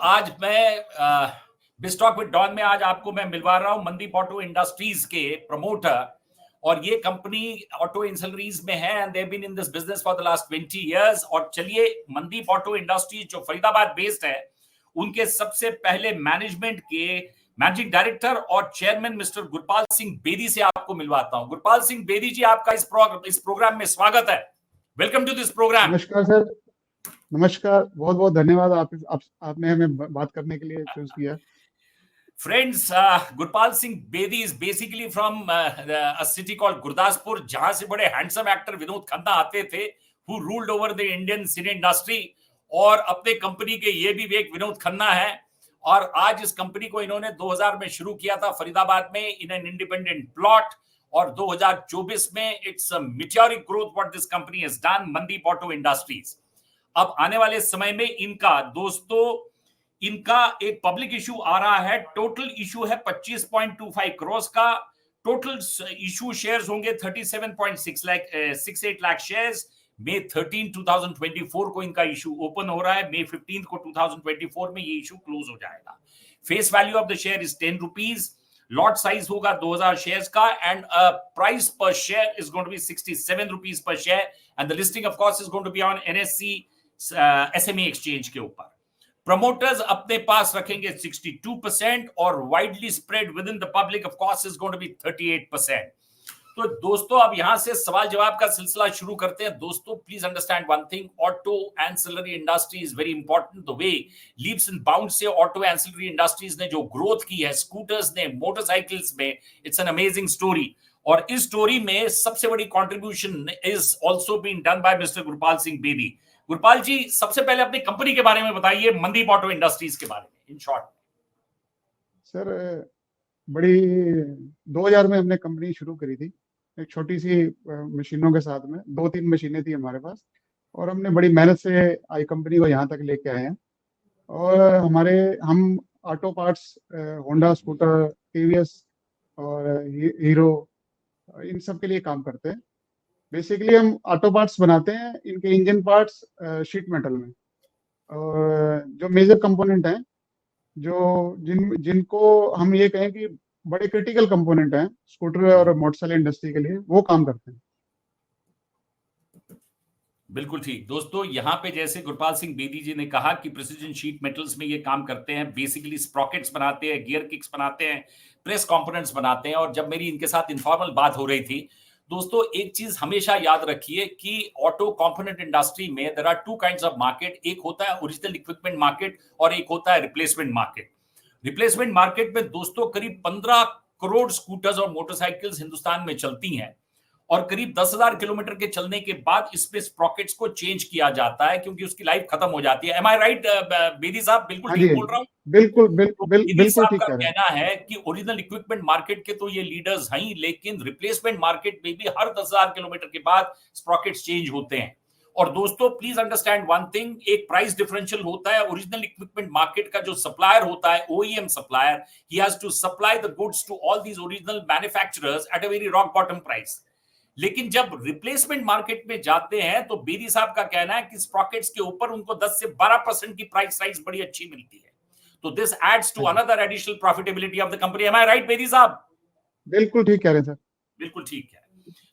आज मैं बिस्टॉक with don में आज आपको मैं मिलवा रहा हूं मनदीप ऑटो इंडस्ट्रीज के प्रमोटर। और ये कंपनी ऑटो इंसलरीज में है and they have been in this business for the last 20 years. और चलिए मनदीप ऑटो इंडस्ट्रीज जो फरीदाबाद बेस्ड है उनके सबसे पहले मैनेजमेंट के मैनेजिंग डायरेक्टर और चेयरमैन मिस्टर गुरपाल सिंह बेदी से आपको मिलवाता हूं। गुरपाल सिंह बेदी जी, आपका इस प्रोग्राम में स्वागत है। Welcome to this programme. नमस्कार सर। नमस्कार, बहुत बहुत धन्यवाद। आपने हमें बात करने के लिए चूज किया। Friends, Gurpal Singh Bedi is basically from a city called Gurdaspur, जहां से बड़े हैंडसम एक्टर विनोद खन्ना आते थे, who ruled over the Indian cine industry। और अपने कंपनी के ये भी एक विनोद खन्ना है। और आज इस कंपनी को इन्होंने 2000 में शुरू किया था फरीदाबाद में इन एन इंडिपेंडेंट प्लॉट। और 2024 में it's a meteoric growth what this company has done, Mandeep auto industries. अब आने वाले समय में इनका एक पब्लिक इशू आ रहा है। टोटल इशू है 25.25 करोड़ का। टोटल इशू शेयर्स होंगे 37.68 लाख शेयर्स। मई 13 2024 को इनका इशू ओपन हो रहा है। मई 15 को 2024 में ये इशू क्लोज हो जाएगा। Face value of the share is 10 rupees. Lot size होगा 2000 शेयर्स का and price per share is going to be 67 rupees per share and the listing of course is going to be on NSE SME exchange के ऊपर। Promoters अपने पास रखेंगे 62% और widely spread within the public of course is going to be 38%। तो दोस्तों, अब यहां से सवाल जवाब का सिलसिला शुरू करते हैं। दोस्तों, please understand one thing, auto ancillary industry is very important. The way leaps and bound से ऑटो एंसिलरी इंडस्ट्रीज ने जो ग्रोथ की है स्कूटर्स ने, मोटरसाइकिल्स में, इट्स एन अमेजिंग स्टोरी। और इस स्टोरी में सबसे बड़ी contribution is also been done by mister Gurpal Singh Bedi. Gurpal ji, सबसे पहले अपनी कंपनी के बारे में बताइए, मनदीप ऑटो इंडस्ट्रीज के बारे में इन शॉर्ट। सर, बड़ी 2000 में हमने कंपनी शुरू करी थी, एक छोटी सी मशीनों के साथ में। 2-3 मशीनें थी हमारे पास और हमने बड़ी मेहनत से आई कंपनी को यहाँ तक लेके आए हैं। और हम auto parts, Honda scooter, TVS और हीरो, इन सब के लिए काम करते हैं। बेसिकली हम ऑटो पार्ट्स बनाते हैं, इनके इंजन पार्ट्स शीट मेटल में। और जो मेजर कंपोनेंट हैं, जिनको हम ये कहें कि बड़े क्रिटिकल कंपोनेंट हैं स्कूटर और मोटरसाइकिल इंडस्ट्री के लिए, वो काम करते हैं। बिल्कुल ठीक। दोस्तों, यहाँ पे जैसे गुरपाल सिंह बेदी जी ने कहा कि प्रिसिजन शीट मेटल्स में ये काम करते हैं। बेसिकली स्प्रॉकेट्स बनाते हैं, गियर किक्स बनाते हैं, प्रेस कंपोनेंट्स बनाते हैं। और जब मेरी इनके साथ इनफॉर्मल बात हो रही थी, दोस्तों एक चीज हमेशा याद रखिए कि ऑटो कंपोनेंट इंडस्ट्री में there are two kinds of market. एक होता है ओरिजिनल इक्विपमेंट मार्केट और एक होता है रिप्लेसमेंट मार्केट। रिप्लेसमेंट मार्केट में दोस्तों करीब 15 करोड़ स्कूटर्स और मोटरसाइकिल्स हिंदुस्तान में चलती हैं। और करीब 10,000 किलोमीटर के चलने के बाद इसमें स्प्रॉकेट्स को चेंज किया जाता है क्योंकि उसकी लाइफ खत्म हो जाती है। एम आई राइट बेदी साहब? बिल्कुल ठीक बोल रहा हूँ? बिल्कुल ठीक कह रहे हैं। कहना है कि ओरिजिनल इक्विपमेंट मार्केट के तो ये लीडर्स हैं, लेकिन रिप्लेसमेंट मार्केट में भी हर 10,000 किलोमीटर के बाद स्प्रॉकेट्स चेंज होते हैं। और दोस्तों प्लीज अंडरस्टैंड वन थिंग, एक प्राइस डिफरेंशियल होता है। ओरिजिनल इक्विपमेंट मार्केट का जो सप्लायर होता है, OEM supplier, he has to supply the goods to all these original manufacturers at a very rock bottom price. लेकिन जब रिप्लेसमेंट मार्केट में जाते हैं तो बेदी साहब का कहना है कि स्प्रॉकेट्स के ऊपर उनको 10 से 12% की प्राइस राइज बड़ी अच्छी मिलती है। तो this adds to another additional profitability of the company. Am I right Bedi साहब? बिल्कुल ठीक कह रहे हैं सर। बिल्कुल ठीक है।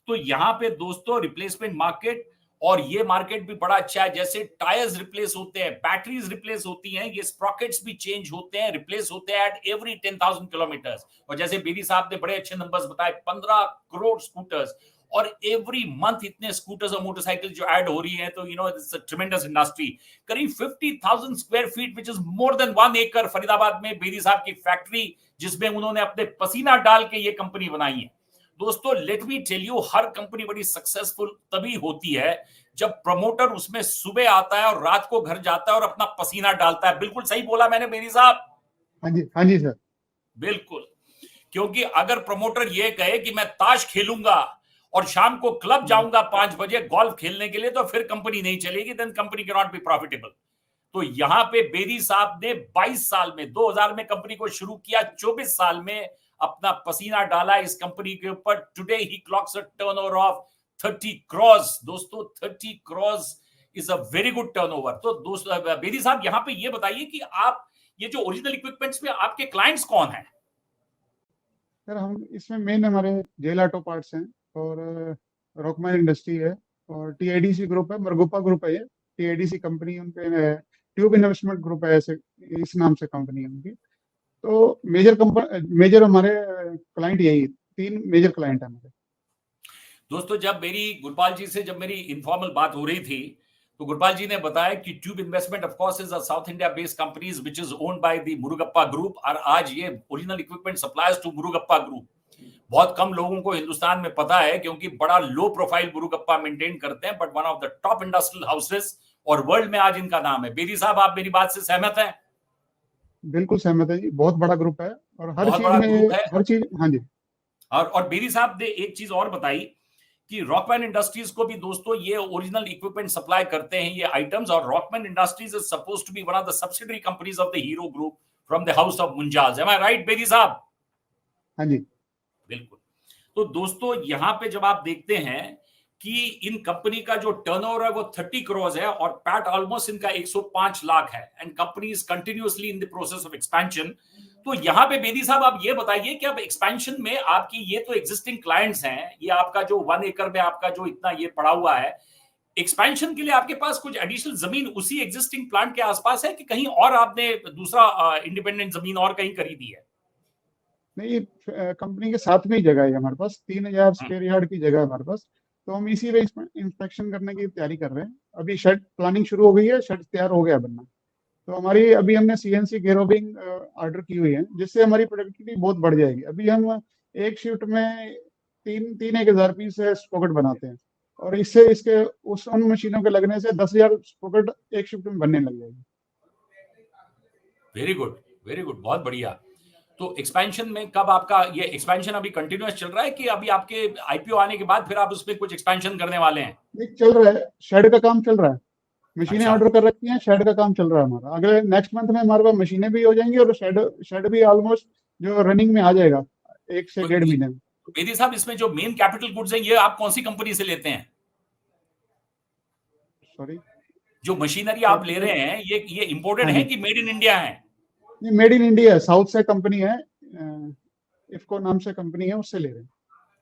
तो यहाँ पे दोस्तों रिप्लेसमेंट मार्केट, और ये मार्केट भी बड़ा अच्छा है। जैसे टायर्स रिप्लेस होते हैं, बैटरीज रिप्लेस होती हैं, ये स्प्रॉकेट्स भी चेंज होते हैं, रिप्लेस होते हैं एट एवरी 10,000 किलोमीटर्स। और जैसे बेदी साहब ने बड़े अच्छे नंबर्स बताए, 15 करोड़ स्कूटर्स और एवरी मंथ इतने स्कूटर्स और मोटरसाइकिल जो ऐड हो रही है। तो you know it's a ट्रेमेंडस industry. करीब 50,000 square feet which is more than 1 एकड़ फरीदाबाद में बेदी साहब की फैक्ट्री, जिसमें उन्होंने अपने पसीना डाल के ये कंपनी बनाई है। दोस्तों लेट मी टेल यू, हर कंपनी बड़ी सक्सेसफुल तभी होती है जब प्रमोटर उसमें सुबह आता है और रात को घर जाता है और अपना पसीना डालता है। बिल्कुल सही बोला मैंने बेदी साहब? हाँ जी सर, बिल्कुल। क्योंकि अगर प्रमोटर ये कहे कि मैं ताश खेलूंगा और शाम को क्लब जाऊंगा 5 बजे गोल्फ खेलने के लिए, तो फिर कंपनी नहीं चलेगी, then company can not be profitable. तो यहां पे बेदी साहब ने 22 साल में, 2000 में कंपनी को शुरू किया, 24 साल में अपना पसीना डाला इस कंपनी के ऊपर। Today he clocks a turnover of 30 crore. दोस्तों 30 crore is a very good turnover. तो दोस्तों बेदी साहब, यहां पे ये बताइए कि आप ये जो ओरिजिनल इक्विपमेंट्स में आपके क्लाइंट्स कौन है? सर हम इसमें मेन हमारे जेल ऑटो पार्ट्स हैं और रॉकमैन इंडस्ट्री है और टीआईडीसी ग्रुप है, मरगोपा ग्रुप है, ये टीआईडीसी कंपनी उनके ट्यूब इन्वेस्टमेंट ग्रुप है, ऐसे इस नाम से कंपनी है उनकी। तो मेजर हमारे क्लाइंट यही 3 मेजर क्लाइंट है हमारे। दोस्तों, जब मेरी इनफॉर्मल बात हो रही थी, तो गुरपाल जी ने बताया कि tube investment of course is a south India based companies which is owned by the Murugappa group, और आज ये original equipment suppliers to Murugappa group. बहुत कम लोगों को हिंदुस्तान में पता है, क्योंकि बड़ा लो प्रोफाइल मुरुगप्पा मेंटेन करते हैं, but one of the top industrial houses और वर्ल्ड में आज इनका नाम है। बेदी साहब, आप मेरी बात से सहमत हैं? बिल्कुल सहमत है जी, बहुत बड़ा ग्रुप है और हर बहुत चीज बड़ा में ग्रुप है। हर चीज। हाँ जी। और बेदी साहब ने एक चीज और बताई कि रॉकमैन इंडस्ट्रीज को भी दोस्तों ये ओरिजिनल इक्विपमेंट सप्लाई करते हैं, ये आइटम्स, और Rockman industries is supposed to be one of the subsidiary companies of the hero group from the house of Munjals. Am I right Bedi साहब? हाँ जी। बिल्कुल। तो दोस्तों, यहां पे जब आप देखते हैं कि इन कंपनी का जो टर्नओवर है वो 30 करोड़ है और पैट ऑलमोस्ट इनका 105 लाख है, and company is continuously in the process of expansion. तो यहां पे बेदी साहब आप ये बताइए कि अब एक्सपेंशन में आपकी, ये तो एग्जिस्टिंग क्लाइंट्स हैं, ये आपका जो 1 एकड़ में आपका जो इतना ये पड़ा हुआ है, एक्सपेंशन के लिए आपके पास कुछ एडिशनल जमीन उसी एग्जिस्टिंग प्लांट के आसपास है कि कहीं और आपने दूसरा इंडिपेंडेंट जमीन और कहीं खरीदी है? नहीं, कंपनी के साथ में ही जगह है हमारे पास, 3000 स्क्वायर यार्ड की जगह है हमारे पास। तो हम इसी पे इंस्पेक्शन करने की तैयारी कर रहे हैं। अभी शेड प्लानिंग शुरू हो गई है, शेड तैयार हो गया बनना। तो हमारी अभी हमने सीएनसी गेरोबिंग ऑर्डर की हुई है, जिससे हमारी प्रोडक्टिविटी बहुत बढ़ जाएगी। अभी हम एक शिफ्ट में 1,000 पीस स्पॉकेट बनाते हैं, और इससे इसके उन मशीनों के लगने से 10,000 स्पॉकेट एक शिफ्ट में बनने लग जाएगी। वेरी गुड, वेरी गुड, बहुत बढ़िया। तो एक्सपेंशन में कब आपका ये एक्सपेंशन अभी कंटिन्यूअस चल रहा है कि अभी आपके आईपीओ आने के बाद फिर आप उसमें कुछ एक्सपेंशन करने वाले हैं? नहीं, चल रहा है, शेड का काम चल रहा है। मशीनें अच्छा, ऑर्डर कर रखी हैं, शेड का काम चल रहा है हमारा। अगले नेक्स्ट मंथ में हमारे पास मशीनें भी हो जाएंगी और शेड शेड भी ऑलमोस्ट जो रनिंग में आ जाएगा 1 से तो 1.5 महीने में। बेदी साहब, इसमें जो मेन कैपिटल गुड्स हैं ये आप कौन सी कंपनी से लेते हैं? सॉरी, जो मशीनरी आप ले रहे हैं ये इंपोर्टेड हाँ है जी, कि मेड इन इंडिया है? ये मेड इन इंडिया है, साउथ से कंपनी है, इफको नाम से कंपनी है, उससे ले रहे हैं।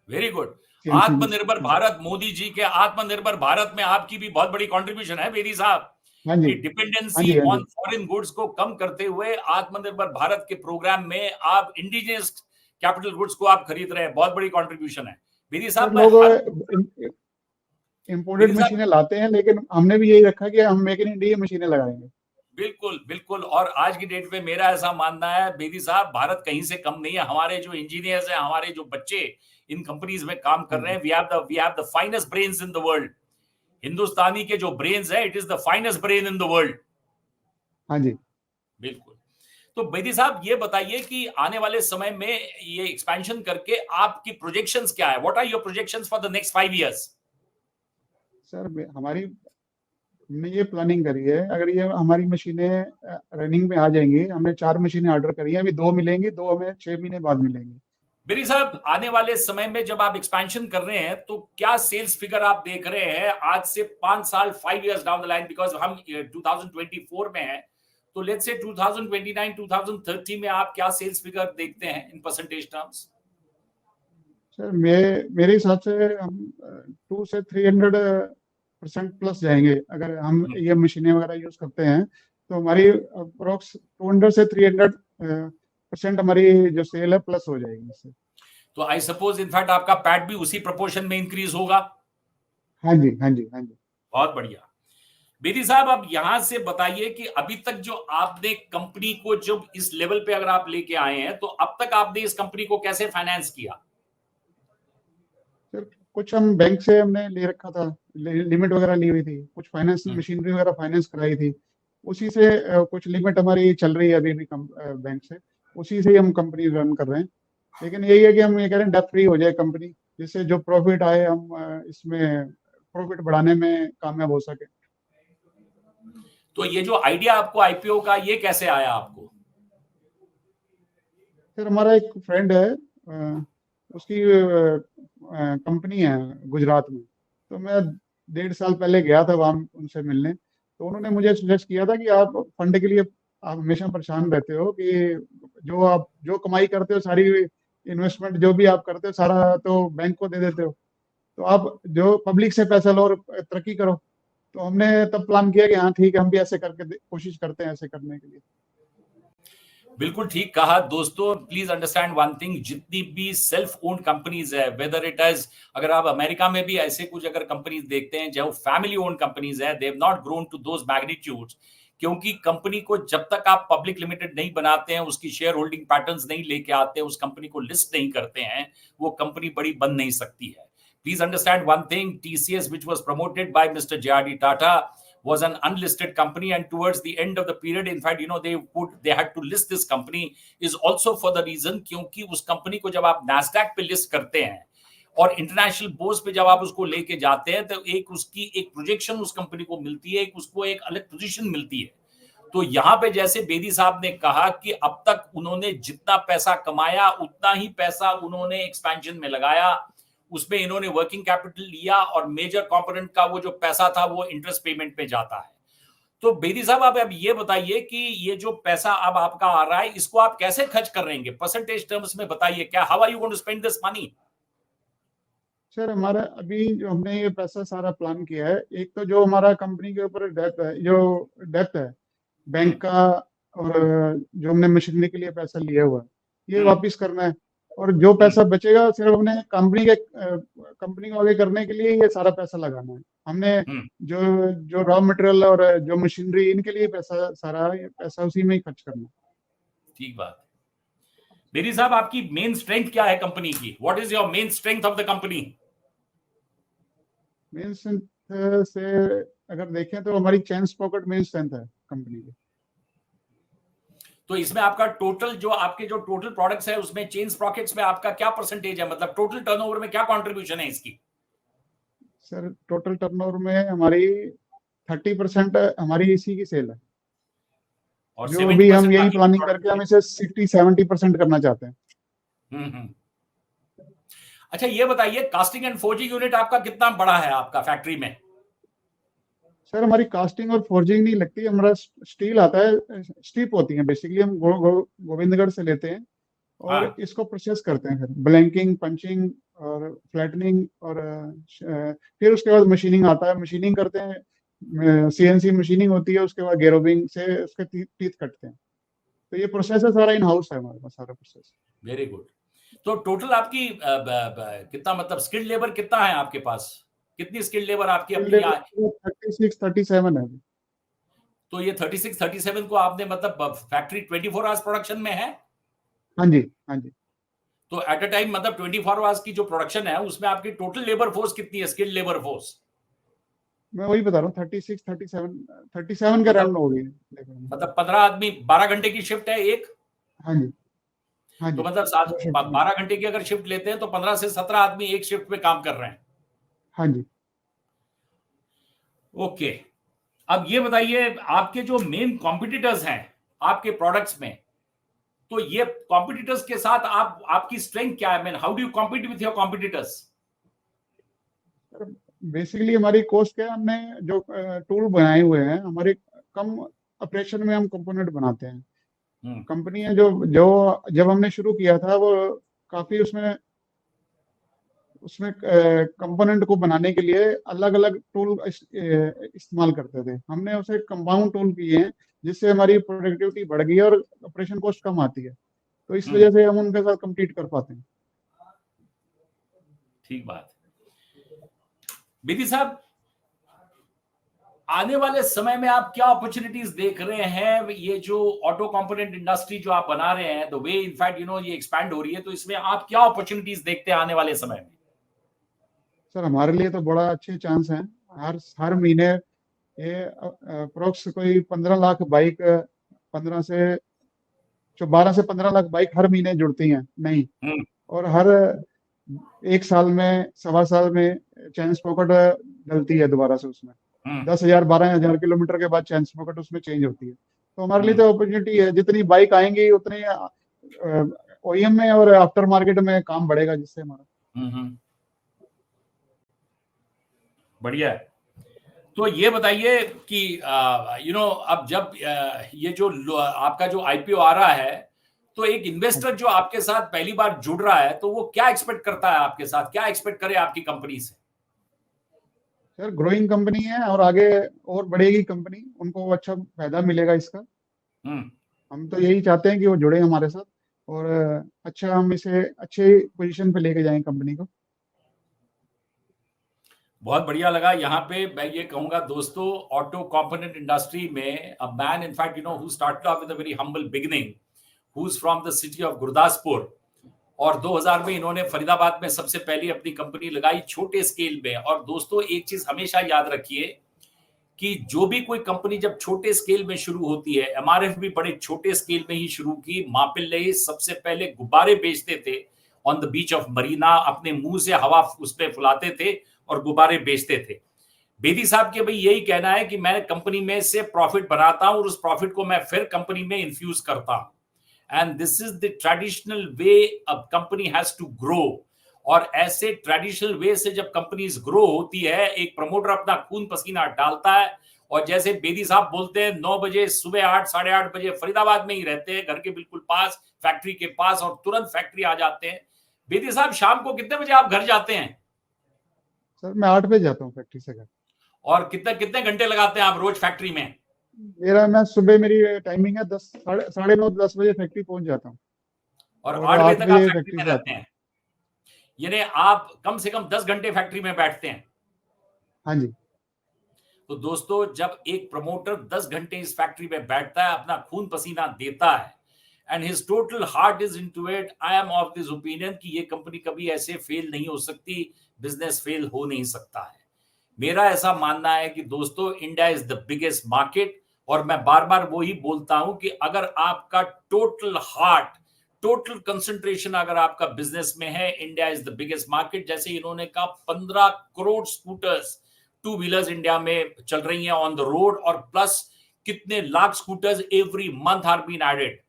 Very good. CNC में। आत्मनिर्भर हाँ भारत, मोदी जी के आत्मनिर्भर भारत में आपकी भी बहुत बड़ी कंट्रीब्यूशन है बेदी साहब, हाँ जी, कि हाँ डिपेंडेंसी जी, हाँ ऑन जी। फॉरेन गुड्स को कम करते हुए आत्मनिर्भर भारत के प्रोग्राम में आप इंडिजिनियस कैपिटल गुड्स को आप खरीद रहे हैं, बहुत बड़ी कंट्रीब्यूशन है बेदी सर साहब। मैं लोग हर इम्पोर्टेड बेदी साहब, मशीनें लाते हैं, लेकिन हमने भी यही रखा कि हम मेक इन इंडिया मशीनें लगाएंगे। बिल्कुल बिल्कुल, और आज की डेट में मेरा ऐसा मानना है बेदी साहब, भारत कहीं से कम नहीं है। हमारे जो इंजीनियर्स हैं, हमारे जो बच्चे इन कंपनीज में काम कर हाँ रहे जी, हैं, we have the finest brains in the world. Hindustani के जो ब्रेन्स है, it is the finest brain in the world. हाँ जी। बिल्कुल। तो बेदी साहब ये बताइए कि आने वाले समय में ये एक्सपेंशन करके आपकी प्रोजेक्शंस क्या है? What are your projections for the next 5 years? Sir हमारी हमने ये प्लानिंग करी है, अगर ये हमारी मशीनें रनिंग में आ जाएंगी, हमने 4 मशीनें ऑर्डर करी हैं, अभी 2 मिलेंगी, 2 हमें 6 महीने बाद मिलेंगी। बेदी साहब, आने वाले समय में जब आप एक्सपेंशन कर रहे हैं तो क्या सेल्स फिगर आप देख रहे हैं आज से 5 साल, 5 years down the line? Because हम 2024 में हैं, तो लेट्स से 2029 2030 में आप क्या सेल्स फिगर देखते हैं इन परसेंटेज टर्म्स? सर मेरे हिसाब से हम 2 से 300% प्लस जाएंगे, अगर हम ये मशीनें वगैरह यूज करते हैं। तो हमारी अप्रोक्स 200 से 300% हमारी जो सेल है प्लस हो जाएगी इससे। तो आई सपोज इनफैक्ट आपका पैट भी उसी प्रोपोर्शन में इंक्रीज होगा। हाँ जी, हाँ जी, हाँ जी। बहुत बढ़िया। बेदी साहब, अब यहां से बताइए कि अभी तक जो आपने कंपनी को जब इस लेवल पे अगर आप लेके आए हैं, तो अब तक आपने इस कंपनी को कैसे फाइनेंस किया? सर कुछ हम बैंक से हमने ले रखा था, लिमिट वगैरह ली हुई थी, कुछ फाइनेंस हम्म। मशीनरी वगैरह फाइनेंस कराई थी। उसी से कुछ लिमिट हमारी चल रही है अभी भी बैंक से, उसी से ही हम कंपनी रन कर रहे हैं। लेकिन यही है कि हम ये कह रहे हैं डेट फ्री हो जाए कंपनी, जिससे जो प्रॉफिट आए हम इसमें प्रॉफिट बढ़ाने में कामयाब हो सके। तो ये जो आइडिया आपको आईपीओ का, ये कैसे आया आपको? फिर हमारा एक फ्रेंड है, उसकी कंपनी है गुजरात में। तो मैं 1.5 साल पहले गया था वहाँ उनसे मिलने। तो उन्होंने मुझे सजेस्ट किया था कि आप फंड के लिए आप हमेशा परेशान रहते हो कि जो कमाई करते हो सारी इन्वेस्टमेंट जो भी आप करते हो सारा तो बैंक को दे देते हो, तो आप जो पब्लिक से पैसा लो और तरक्की करो। तो हमने तब प्लान किया कि हाँ ठीक है, हम भी ऐसे करके कोशिश करते हैं ऐसे करने के लिए। बिल्कुल ठीक कहा दोस्तों। प्लीज अंडरस्टैंड वन थिंग, जितनी भी सेल्फ ओन्ड कंपनीज है, वेदर इट इज, अगर आप अमेरिका में भी ऐसे कुछ अगर कंपनीज देखते हैं जो फैमिली ओन्ड कंपनीज है, they have not grown to those magnitudes, क्योंकि कंपनी को जब तक आप पब्लिक लिमिटेड नहीं बनाते हैं, उसकी शेयर होल्डिंग पैटर्न्स नहीं लेके आते, उस कंपनी को लिस्ट नहीं करते हैं, वो कंपनी बड़ी बन नहीं सकती है। Please understand one thing, TCS which was promoted by Mr. JRD Tata was an unlisted company, and towards the end of the period, in fact, they had to list this company is also for the reason क्योंकि उस company को जब आप NASDAQ पे list करते हैं और international board पे जब आप उसको लेके जाते हैं, तो एक उसकी एक प्रोजेक्शन उस कंपनी को मिलती है, उसको एक अलग पोजीशन मिलती है। तो यहाँ पे जैसे बेदी साहब ने कहा कि अब तक उन्होंने जितना पैसा कमाया उतना ही पैसा उन्होंने एक्सपेंशन में लगाया, उसमें इन्होंने वर्किंग कैपिटल लिया और मेजर कंपोनेंट का वो जो पैसा था वो इंटरेस्ट पेमेंट पे जाता है। तो बेदी साहब आप अब ये बताइए कि ये जो पैसा अब आपका आ रहा है, इसको आप कैसे खर्च कर रहेंगे, परसेंटेज टर्म्स में बताइए, क्या how are you going to spend this money? Sir हमारा अभी जो हमने ये पैसा सारा प्लान किया है, एक तो जो हमारा कंपनी के ऊपर डेप्थ है बैंक का, और जो हमने मशीनरी के लिए पैसा लिया हुआ है ये वापस करना है, और जो पैसा बचेगा सिर्फ हमने कंपनी को आगे करने के लिए ये सारा पैसा लगाना है। हमने जो रॉ मटेरियल और जो मशीनरी इनके लिए पैसा उसी में ही खर्च करना है। ठीक बात। बेदी साहब आपकी मेन स्ट्रेंथ क्या है कंपनी की? What is your main strength of the company? Main strength से अगर देखें तो हमारी चेन स्प्रॉकेट मेन स्ट्रेंथ है कंपनी की। तो इसमें आपका टोटल जो आपके जो टोटल प्रोडक्ट्स है उसमें चेन स्प्रॉकेट्स में आपका क्या परसेंटेज है, मतलब टोटल टर्नओवर में क्या कंट्रीब्यूशन है इसकी? सर टोटल टर्नओवर में हमारी 30% हमारी इसी की सेल है, और जो भी हम यही प्लानिंग product करके हम इसे 60-70% करना चाहते हैं। अच्छा ये बताइए, कास्टिंग एंड फोर्जिंग यूनिट आपका कितना बड़ा है आपका फैक्ट्री में? सर हमारी कास्टिंग और फोर्जिंग नहीं लगती, हमारा स्टील आता है, स्ट्रिप होती है बेसिकली, हम गोविंदगढ़ से लेते हैं और इसको प्रोसेस करते हैं, फिर ब्लैंकिंग, पंचिंग और फ्लैटनिंग, और फिर उसके बाद मशीनिंग आता है, मशीनिंग करते हैं, सीएनसी मशीनिंग होती है, उसके बाद गेरोबिंग से उसके टीथ कटते हैं। तो ये प्रोसेस है सारा, इन हाउस है हमारे पास सारा प्रोसेस। Very good. तो टोटल आपकी कितना, मतलब स्किल्ड लेबर कितना है आपके पास, कितनी स्किल्ड लेबर आपकी अपनी? 36-37 है। तो ये 36-37 को आपने मतलब फैक्ट्री 24 आवर्स प्रोडक्शन में है? हाँ जी, हाँ जी। तो एट अ टाइम मतलब 24 आवर्स की जो प्रोडक्शन है उसमें आपकी टोटल लेबर फोर्स कितनी है, स्किल्ड लेबर फोर्स? मैं वही बता रहा हूँ, 37 के रन हो गई, मतलब 15 आदमी, 12 घंटे की शिफ्ट है एक? हाँ जी, हाँ जी। तो मतलब 12 घंटे की अगर शिफ्ट लेते हैं तो 15 से 17 आदमी एक शिफ्ट पे काम कर रहे हैं। हाँ जी। ओके, अब ये बताइए, आपके जो मेन कॉम्पिटिटर्स हैं आपके प्रोडक्ट्स में, तो ये कॉम्पिटिटर्स के साथ आपकी स्ट्रेंथ क्या है? How do you compete with your competitors? Basically हमारी कोस्ट क्या है, हमने जो टूल बनाए हुए हैं, हमारे कम ऑपरेशन में हम कंपोनेंट बनाते हैं। कंपनी है जो जब हमने शुरू किया था वो काफी उसमें कंपोनेंट को बनाने के लिए अलग अलग टूल इस्तेमाल करते थे। हमने उसे कंपाउंड टूल किए हैं जिससे हमारी प्रोडक्टिविटी बढ़ गई है और ऑपरेशन कॉस्ट कम आती है, तो इस वजह से हम उनके साथ कम्पीट कर पाते हैं। ठीक बात। बेदी साहब, आने वाले समय में आप क्या अपॉर्चुनिटीज देख रहे हैं? ये जो ऑटो कंपोनेंट इंडस्ट्री जो आप बना रहे हैं, द वे इनफैक्ट ये एक्सपैंड हो रही है, तो इसमें आप क्या अपॉर्चुनिटीज देखते हैं आने वाले समय में? सर हमारे लिए तो बड़ा अच्छे चांस हैं। हर महीने ये अप्रोक्स कोई 15 लाख बाइक, 12 से 15 लाख बाइक हर महीने जुड़ती हैं नहीं, और हर एक साल में, सवा साल में चैन स्प्रॉकेट डलती है दोबारा से उसमें। 10,000-12,000 किलोमीटर के बाद चैन स्प्रॉकेट उसमें चेंज होती है। तो हमारे लिए तो अपॉर्चुनिटी है, जितनी बाइक आएंगी उतनी ओईएम में और आफ्टर मार्केट में काम बढ़ेगा, जिससे हमारा बढ़िया है। तो ये बताइए कि अब जब ये जो आपका जो आईपीओ आ रहा है, तो एक इन्वेस्टर जो आपके साथ पहली बार जुड़ रहा है, तो वो क्या एक्सपेक्ट करता है आपके साथ, क्या एक्सपेक्ट करे आपकी कंपनी से? सर ग्रोइंग कंपनी है और आगे और बढ़ेगी कंपनी, उनको अच्छा फायदा मिलेगा इसका। हम्म। हम तो यही चाहते हैं कि वो जुड़े हमारे साथ और अच्छा हम इसे अच्छे पोजीशन पे लेके जाएं कंपनी को। बहुत बढ़िया लगा। यहाँ पे मैं ये कहूंगा दोस्तों, ऑटो कंपोनेंट इंडस्ट्री में a man in fact who started off with a very humble beginning, who is from the city of Gurdaspur, और 2000 में इन्होंने फरीदाबाद में सबसे पहले अपनी कंपनी लगाई छोटे स्केल में। और दोस्तों एक चीज हमेशा याद रखिए कि जो भी कोई कंपनी जब छोटे स्केल में शुरू होती है, एमआरएफ भी बड़े छोटे स्केल में ही शुरू की। मापिल्ले सबसे पहले गुब्बारे बेचते थे on the beach of Marina, अपने मुंह से हवा उस पर फुलाते थे और गुब्बारे बेचते थे। बेदी साहब के भाई यही कहना है कि मैं कंपनी में से प्रॉफिट बनाता हूं और उस प्रॉफिट को मैं फिर कंपनी में इन्फ्यूज करता हूं। And this is the traditional way a company has to grow. और ऐसे ट्रेडिशनल वे से जब कंपनीज ग्रो होती है, एक प्रमोटर अपना खून पसीना डालता है। और जैसे बेदी साहब बोलते हैं, 9 बजे सुबह 8 साढ़े 8 बजे फरीदाबाद में ही रहते हैं, घर के बिल्कुल पास, फैक्ट्री के पास, और तुरंत फैक्ट्री आ जाते हैं। बेदी साहब शाम को कितने बजे आप घर जाते हैं? सर मैं 8 बजे जाता हूँ फैक्ट्री से घर। और कितने कितने घंटे लगाते हैं आप रोज फैक्ट्री में? मैं सुबह मेरी टाइमिंग है 10 साढ़े 9 10 बजे फैक्ट्री पहुंच जाता हूँ और और 8 बजे 8 तक आप बजे फैक्ट्री फैक्ट्री में से रहते आता हूँ। हैं? यानी आप कम से कम 10 घंटे फैक्ट्री में बैठते हैं। हाँ जी। तो दोस्तों जब एक प्रमोटर 10 घंटे इस फैक्ट्री में बैठता है, अपना खून पसीना देता है, and his total heart is into it, I am of this opinion कि ये कंपनी कभी ऐसे फेल नहीं हो सकती, बिजनेस फेल हो नहीं सकता है। मेरा ऐसा मानना है कि दोस्तों India is the biggest market, और मैं बार बार वो ही बोलता हूं कि अगर आपका टोटल हार्ट, टोटल कंसंट्रेशन अगर आपका बिजनेस में है, India is the biggest market. जैसे इन्होंने कहा 15 crore scooters, two wheelers India में चल रही हैं ऑन द रोड, और प्लस कितने lakh scooters every month are been added.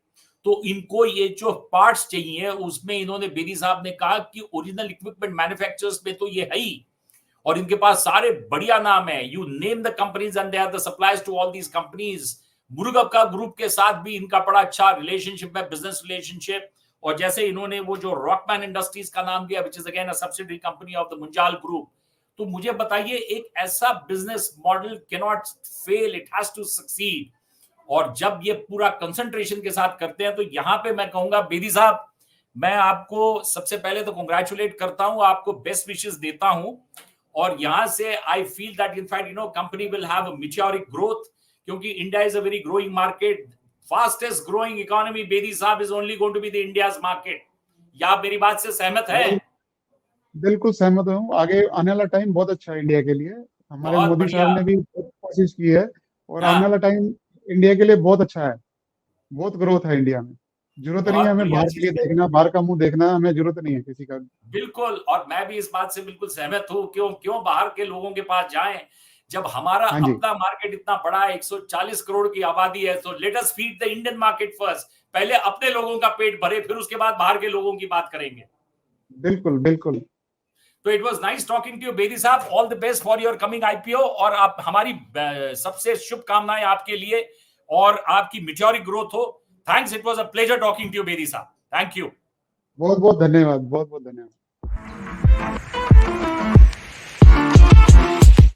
तो इनको ये जो पार्ट्स चाहिए उसमें इन्होंने, बेदी साहब ने कहा कि ओरिजिनल इक्विपमेंट मैन्युफैक्चरर्स में तो ये है ही, और इनके पास सारे बढ़िया नाम है। You name the companies and they are the suppliers to all these companies. Murugappa group के साथ भी इनका बड़ा अच्छा रिलेशनशिप है, बिजनेस रिलेशनशिप। और जैसे इन्होंने वो जो रॉकमैन इंडस्ट्रीज का नाम दिया, which is again a subsidiary company of the Munjal group. तो मुझे बताइए, एक ऐसा business model can not fail, it has to succeed. और जब ये पूरा कंसंट्रेशन के साथ करते हैं, तो यहां पे मैं कहूंगा बेदी साहब, मैं आपको सबसे पहले तो कंग्रेचुलेट करता हूं, आपको बेस्ट विशेस देता हूं। और यहां से I feel that in fact company will have a meteoric growth, क्योंकि India is a very growing market, fastest growing economy. Bedi साहब is only going to be the India's market. या आप मेरी बात से सहमत है? बिल्कुल सहमत हूँ। आगे आने वाला टाइम बहुत अच्छा है इंडिया के लिए। हमारे बहुत मोदी बढ़िया। साहब ने भी बहुत कोशिश की है और आने हाँ, वाला टाइम इंडिया के लिए बहुत अच्छा है। बहुत ग्रोथ है इंडिया में। जरूरत नहीं है बहुत हमें बढ़िया बाहर के चीज लिए है। देखना, बाहर का मुंह देखना, हमें जरूरत नहीं है किसी का। बिल्कुल, और मैं भी इस बात से बिल्कुल सहमत हूं। क्यों क्यों बाहर के लोगों के पास जाएं, जब हमारा हाँ जी। अपना मार्केट इतना बड़ा है, 140 करोड़ की आबादी है। तो let us feed the Indian market first. पहले अपने लोगों का पेट भरे, फिर उसके बाद बाहर के लोगों की बात करेंगे। बिल्कुल बिल्कुल। तो it was nice talking to you Bedi साहब। All the best for your coming IPO, और आप हमारी सबसे शुभकामनाएं आपके लिए, और आपकी मेच्योरिक ग्रोथ हो। Thanks, it was a pleasure talking to you Bedi साहब। Thank you. बहुत बहुत धन्यवाद, बहुत बहुत धन्यवाद।